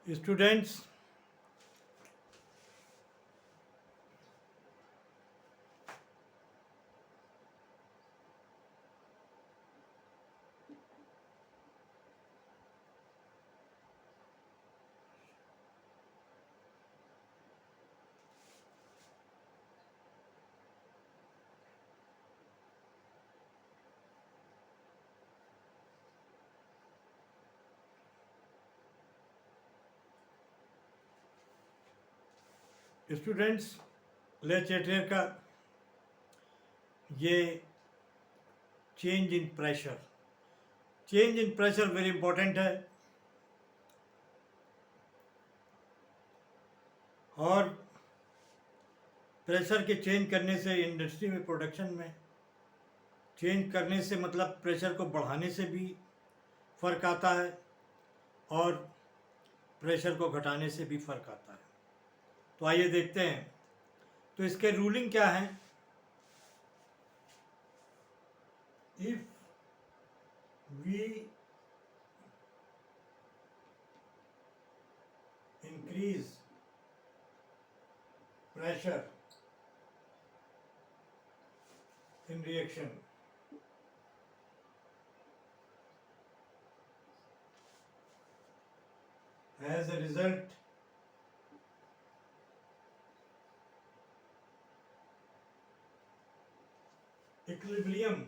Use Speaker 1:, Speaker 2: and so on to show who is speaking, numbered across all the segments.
Speaker 1: Students, students lecture का ये change in pressure very important है। और प्रेशर के चेंज करने से इंडस्ट्री में प्रोडक्शन में चेंज करने से मतलब प्रेशर को बढ़ाने से भी फ़र्क आता है और प्रेशर को घटाने से भी फ़र्क आता है। तो आइए देखते हैं। तो इसके रूलिंग क्या है। If we increase pressure in reaction, as a result equilibrium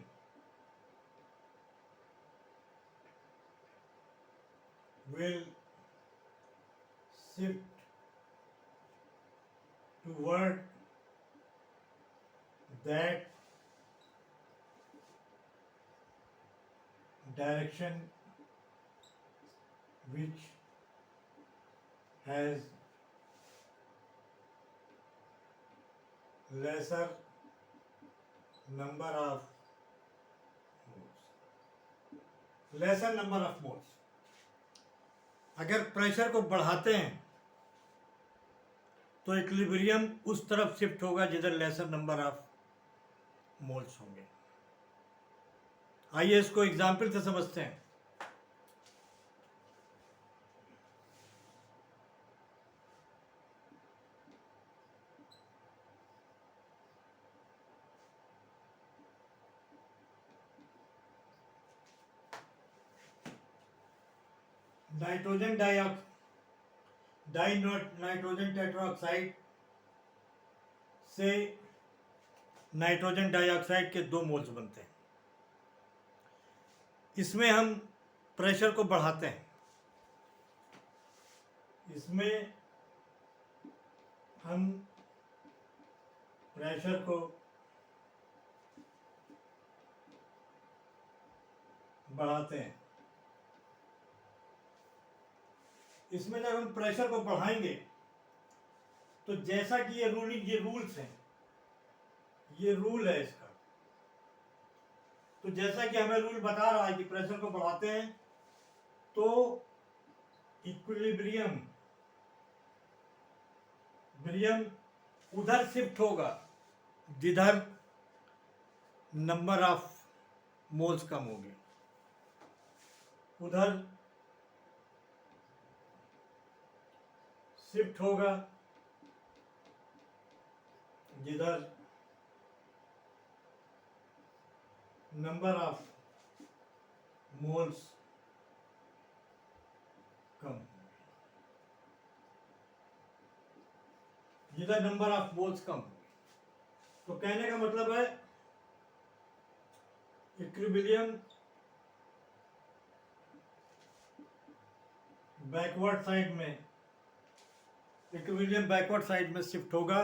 Speaker 1: will shift toward that direction which has lesser number of moles। अगर प्रेशर को बढ़ाते हैं तो इक्विलिब्रियम उस तरफ शिफ्ट होगा जिधर लेसर नंबर ऑफ मोल्स होंगे। आइए इसको एग्जाम्पल से समझते हैं। नाइट्रोजन नाइट्रोजन टेट्राऑक्साइड से नाइट्रोजन डाइऑक्साइड के 2 मोल्स बनते हैं। इसमें हम प्रेशर को बढ़ाते हैं। इसमें हम प्रेशर को बढ़ाते हैं। इसमें जब हम प्रेशर को बढ़ाएंगे तो जैसा कि ये रूल्स हैं, ये रूल है इसका। तो जैसा कि हमें रूल बता रहा है कि प्रेशर को बढ़ाते हैं तो इक्विलिब्रियम उधर शिफ्ट होगा जिधर नंबर ऑफ मोल्स कम होंगे, उधर शिफ्ट होगा जिधर नंबर ऑफ मोल्स कम, जिधर नंबर ऑफ मोल्स कम। तो कहने का मतलब है इक्विलिब्रियम बैकवर्ड साइड में शिफ्ट होगा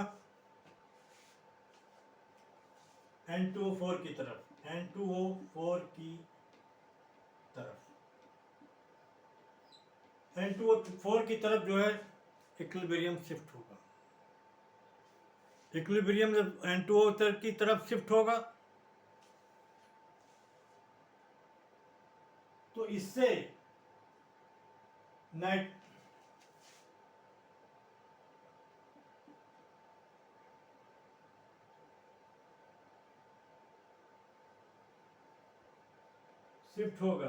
Speaker 1: N2O4 की तरफ। N2O4 की तरफ जो है इक्विलिब्रियम शिफ्ट होगा। इक्विलिब्रियम जब N2O की तरफ शिफ्ट होगा तो इससे शिफ्ट होगा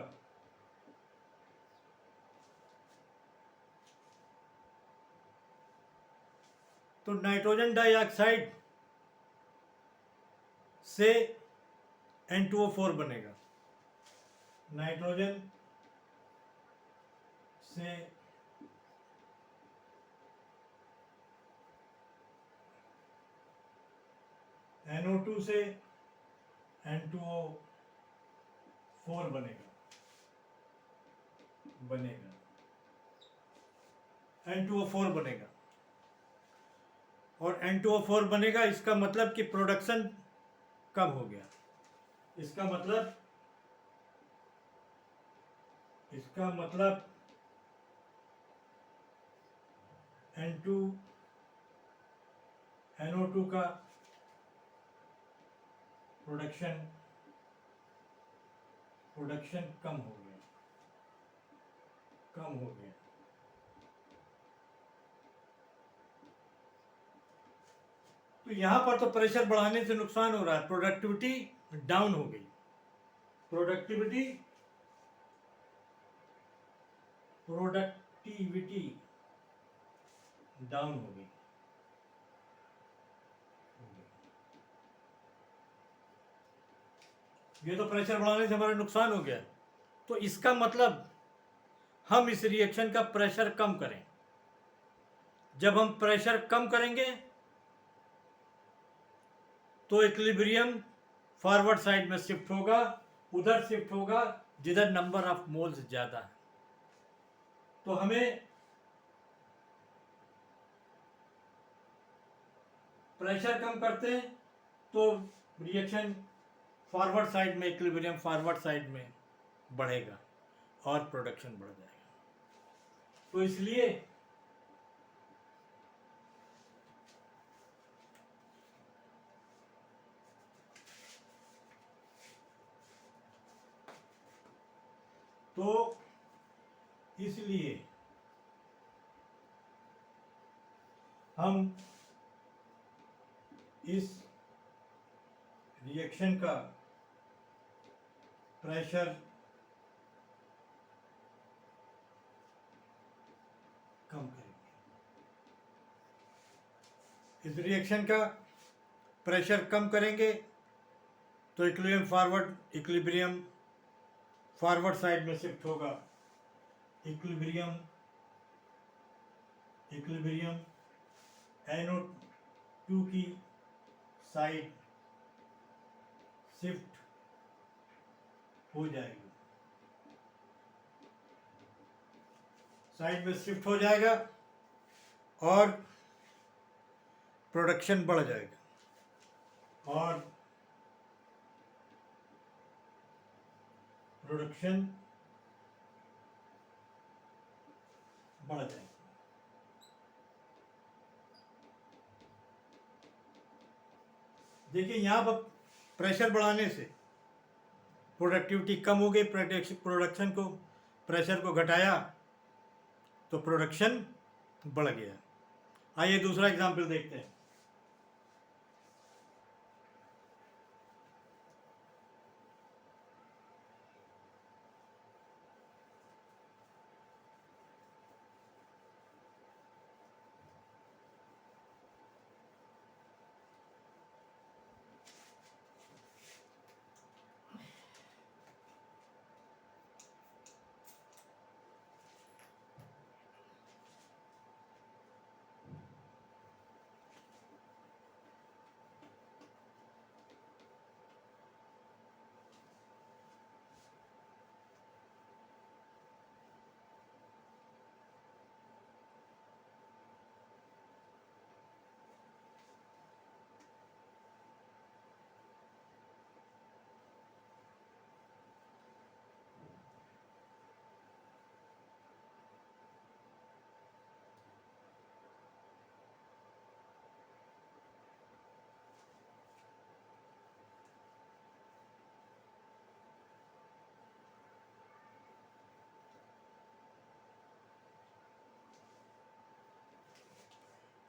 Speaker 1: तो नाइट्रोजन डाइऑक्साइड से N2O4 बनेगा, नाइट्रोजन से NO2 से N2O4 बनेगा N2O4 बनेगा। और N2O4 बनेगा, इसका मतलब कि प्रोडक्शन कम हो गया। इसका मतलब NO2 का प्रोडक्शन कम हो गया। तो यहां पर तो प्रेशर बढ़ाने से नुकसान हो रहा है, प्रोडक्टिविटी डाउन हो गई, प्रोडक्टिविटी डाउन हो गई। ये तो प्रेशर बढ़ाने से हमारा नुकसान हो गया। तो इसका मतलब हम इस रिएक्शन का प्रेशर कम करें। जब हम प्रेशर कम करेंगे तो इक्विलिब्रियम फॉरवर्ड साइड में शिफ्ट होगा, उधर शिफ्ट होगा जिधर नंबर ऑफ मोल्स ज्यादा है। तो हमें प्रेशर कम करते हैं तो रिएक्शन फॉरवर्ड साइड में, इक्विलिब्रियम फॉरवर्ड साइड में बढ़ेगा और प्रोडक्शन बढ़ जाएगा। तो इसलिए हम इस रिएक्शन का प्रेशर कम करेंगे। इस रिएक्शन का प्रेशर कम करेंगे तो इक्विलिब्रियम फॉरवर्ड साइड में शिफ्ट होगा, इक्विलिब्रियम NO2 की साइड शिफ्ट हो जाएगी, साइड में शिफ्ट हो जाएगा और प्रोडक्शन बढ़ जाएगा देखिए यहाँ पर प्रेशर बढ़ाने से प्रोडक्टिविटी कम हो गई, प्रेशर को घटाया तो प्रोडक्शन बढ़ गया। आइए दूसरा एग्जाम्पल देखते हैं।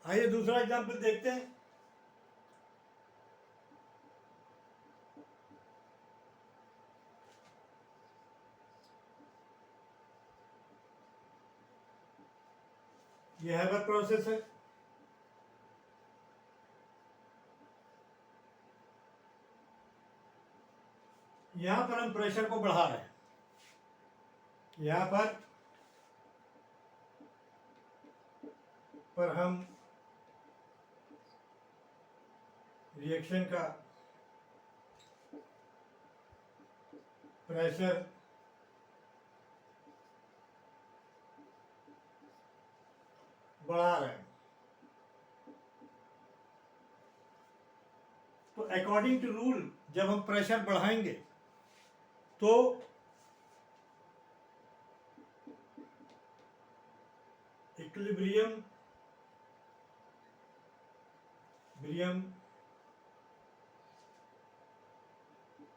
Speaker 1: आइए दूसरा एग्जाम्पल देखते हैं। यह हैबर प्रोसेस है। यहाँ पर हम प्रेशर को बढ़ा रहे हैं, यहाँ पर हम रिएक्शन का प्रेशर बढ़ा रहे हैं। तो अकॉर्डिंग टू रूल जब हम प्रेशर बढ़ाएंगे तो इक्विलिब्रियम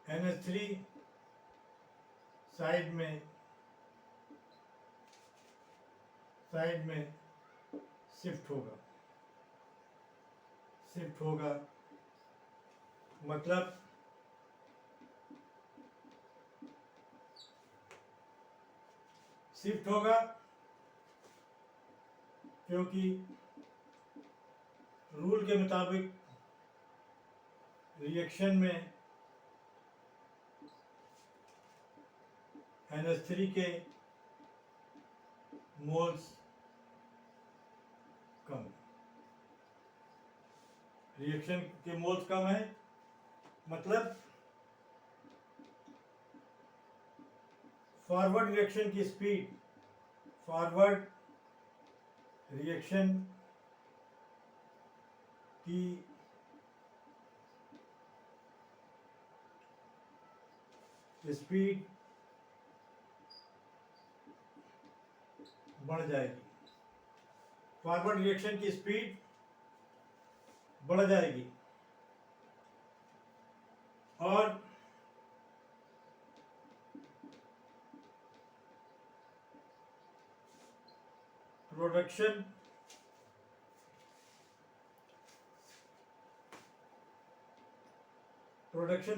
Speaker 1: NH3 साइड में शिफ्ट होगा मतलब शिफ्ट होगा क्योंकि रूल के मुताबिक रिएक्शन में NH3 के मोल्स कम, रिएक्शन के मोल्स कम है, मतलब फॉरवर्ड रिएक्शन की स्पीड, फॉरवर्ड रिएक्शन की स्पीड बढ़ जाएगी, फॉरवर्ड रिएक्शन की स्पीड बढ़ जाएगी और प्रोडक्शन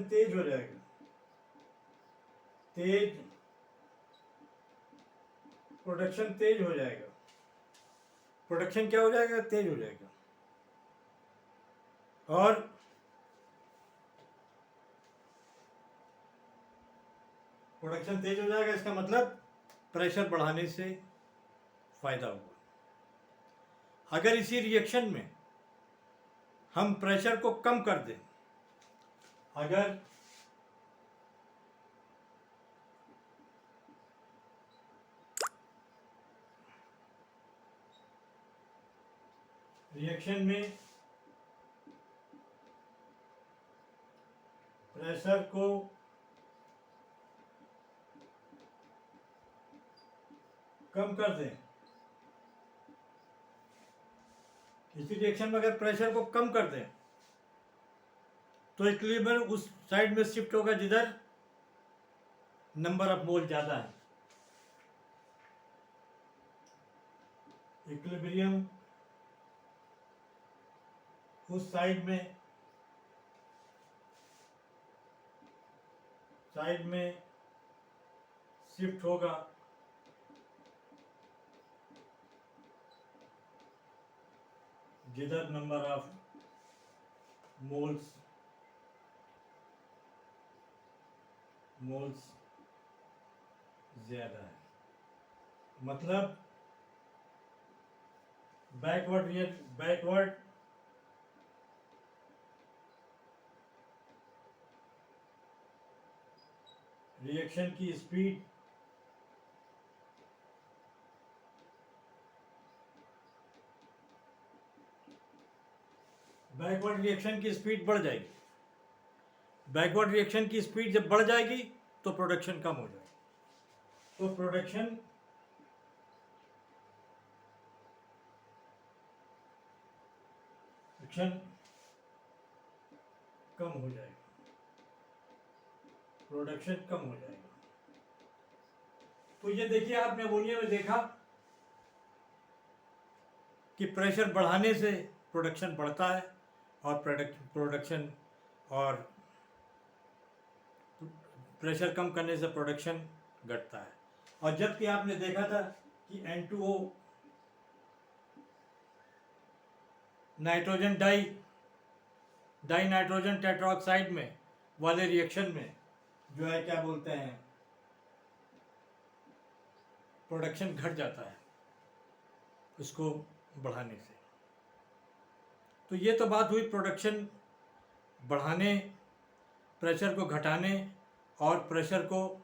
Speaker 1: तेज हो जाएगा, प्रोडक्शन तेज हो जाएगा। प्रोडक्शन क्या हो जाएगा? तेज हो जाएगा। और प्रोडक्शन तेज हो जाएगा इसका मतलब प्रेशर बढ़ाने से फायदा होगा। अगर इसी रिएक्शन में हम प्रेशर को कम कर दें, अगर रिएक्शन में प्रेशर को कम कर दें, इसी रिएक्शन में अगर प्रेशर को कम कर दें तो इक्विलिब्रियम उस साइड में शिफ्ट होगा जिधर नंबर ऑफ मोल ज़्यादा है। इक्विलिब्रियम उस साइड में शिफ्ट होगा जिधर नंबर ऑफ मोल्स ज्यादा है। मतलब बैकवर्ड रिएक्शन की स्पीड बढ़ जाएगी। बैकवर्ड रिएक्शन की स्पीड जब बढ़ जाएगी तो प्रोडक्शन कम हो जाएगी। तो प्रोडक्शन कम हो जाएगा, प्रोडक्शन कम हो जाएगा। तो ये देखिए, आपने अमोनिया में देखा कि प्रेशर बढ़ाने से प्रोडक्शन बढ़ता है और प्रोडक्शन और प्रेशर कम करने से प्रोडक्शन घटता है। और जबकि आपने देखा था कि N2O nitrogen die nitrogen tetroxide में वाले रिएक्शन में जो है क्या बोलते हैं, प्रोडक्शन घट जाता है उसको बढ़ाने से। तो ये तो बात हुई प्रोडक्शन बढ़ाने, प्रेशर को घटाने और प्रेशर को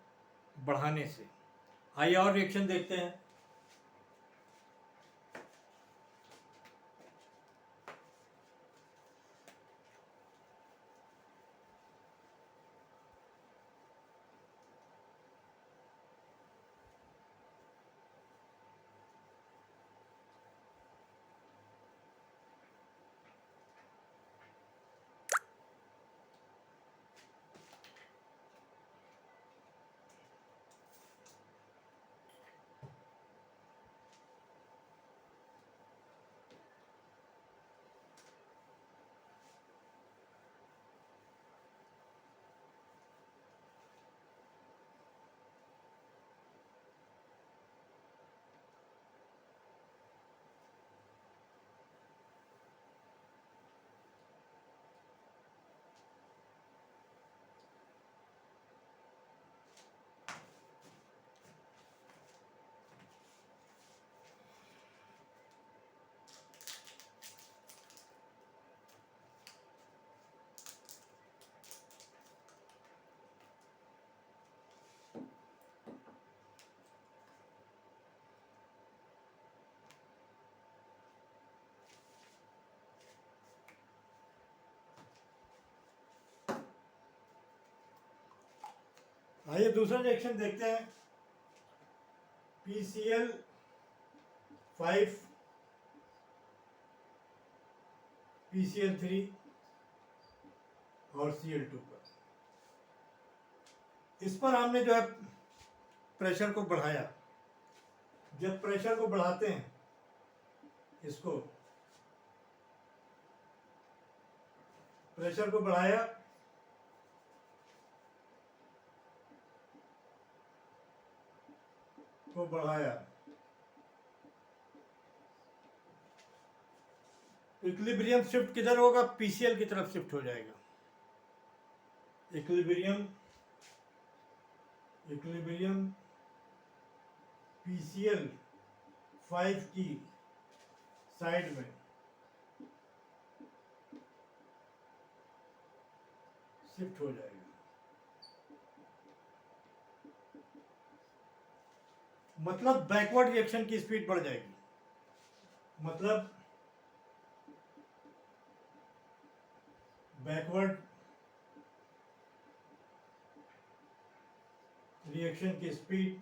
Speaker 1: बढ़ाने से। आइए और रिएक्शन देखते हैं। आइए दूसरा रिएक्शन देखते हैं। PCl5 PCl3 और Cl2 पर। इस पर हमने जो है प्रेशर को बढ़ाया। जब प्रेशर को बढ़ाते हैं, इसको प्रेशर को बढ़ाया, को बढ़ाया, इक्विलिब्रियम शिफ्ट किधर होगा? PCl की तरफ शिफ्ट हो जाएगा। इक्विलिब्रियम PCl5 की साइड में शिफ्ट हो जाएगा। मतलब बैकवर्ड रिएक्शन की स्पीड बढ़ जाएगी। मतलब बैकवर्ड रिएक्शन की स्पीड,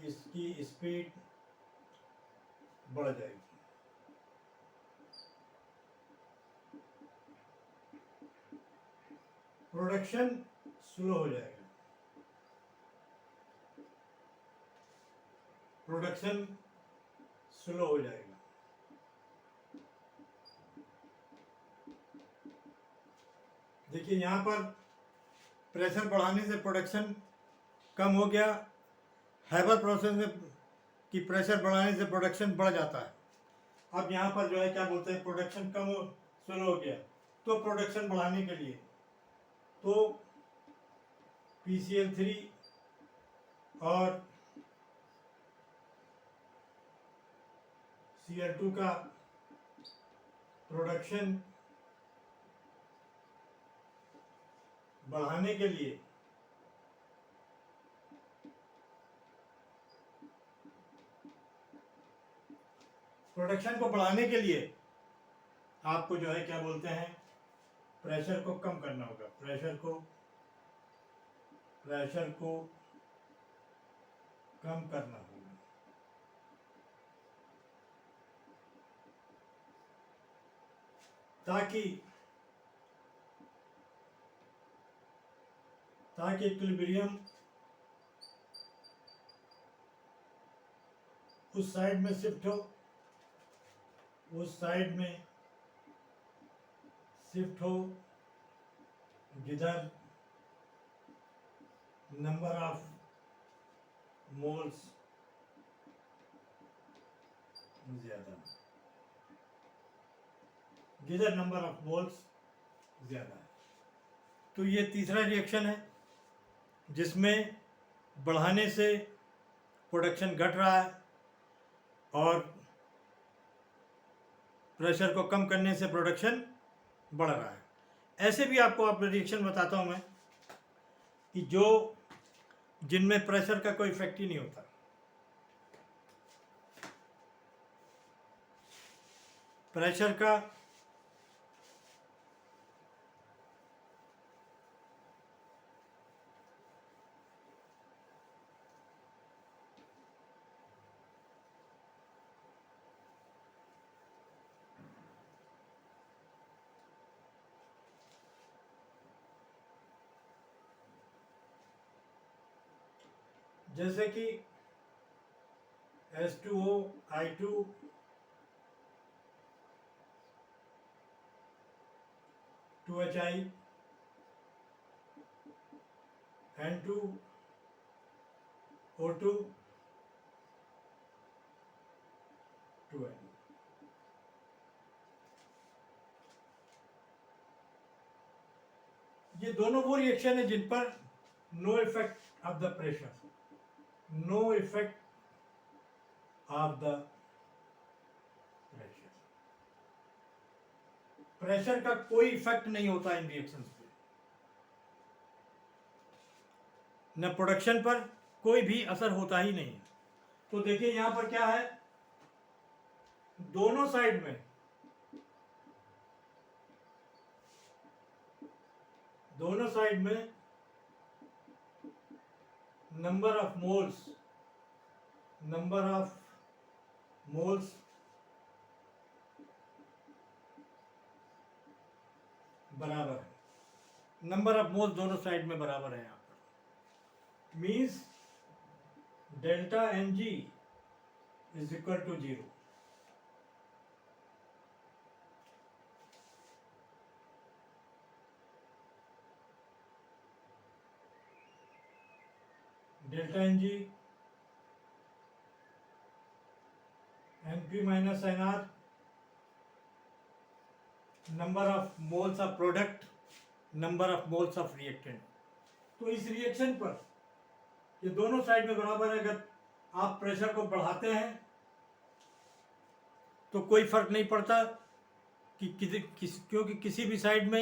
Speaker 1: इसकी स्पीड बढ़ जाएगी। प्रोडक्शन स्लो हो जाएगा। प्रोडक्शन स्लो हो जाएगा। देखिए यहाँ पर प्रेशर बढ़ाने से प्रोडक्शन कम हो गया। हैबर प्रोसेस में कि प्रेशर बढ़ाने से प्रोडक्शन बढ़ जाता है। अब यहाँ पर जो है क्या बोलते हैं, प्रोडक्शन कम हो, स्लो हो गया। तो प्रोडक्शन बढ़ाने के लिए तो PCl3 और Cl2 का प्रोडक्शन बढ़ाने के लिए आपको जो है क्या बोलते हैं, प्रेशर को कम करना होगा। प्रेशर को कम करना होगा। ताकि इक्विलिब्रियम उस साइड में शिफ्ट हो, जिधर नंबर ऑफ मोल्स ज्यादा, ज़्यादा है। तो ये तीसरा रिएक्शन है जिसमें बढ़ाने से प्रोडक्शन घट रहा है और प्रेशर को कम करने से प्रोडक्शन बढ़ रहा है। ऐसे भी आपको आप रिएक्शन बताता हूँ मैं कि जो जिनमें प्रेशर का कोई इफेक्ट ही नहीं होता। प्रेशर का जैसे कि H2O, I2, HI, N2, O2, 2N। ये दोनों वो रिएक्शन है जिन पर no effect of the pressure, no effect of the pressure. Pressure का कोई इफेक्ट नहीं होता इन रिएक्शंस पे, न प्रोडक्शन पर कोई भी असर होता ही नहीं। तो देखिए यहां पर क्या है, दोनों साइड में नंबर ऑफ मोल्स बराबर है। नंबर ऑफ मोल्स दोनों साइड में बराबर है। यहाँ पर means delta Mg is equal to 0। Delta Mg Mp minus Nr number of moles of product, number of moles of reactant. तो इस रिएक्शन पर ये दोनों साइड में बराबर है। अगर आप प्रेशर को बढ़ाते हैं तो कोई फर्क नहीं पड़ता कि क्योंकि किसी भी साइड में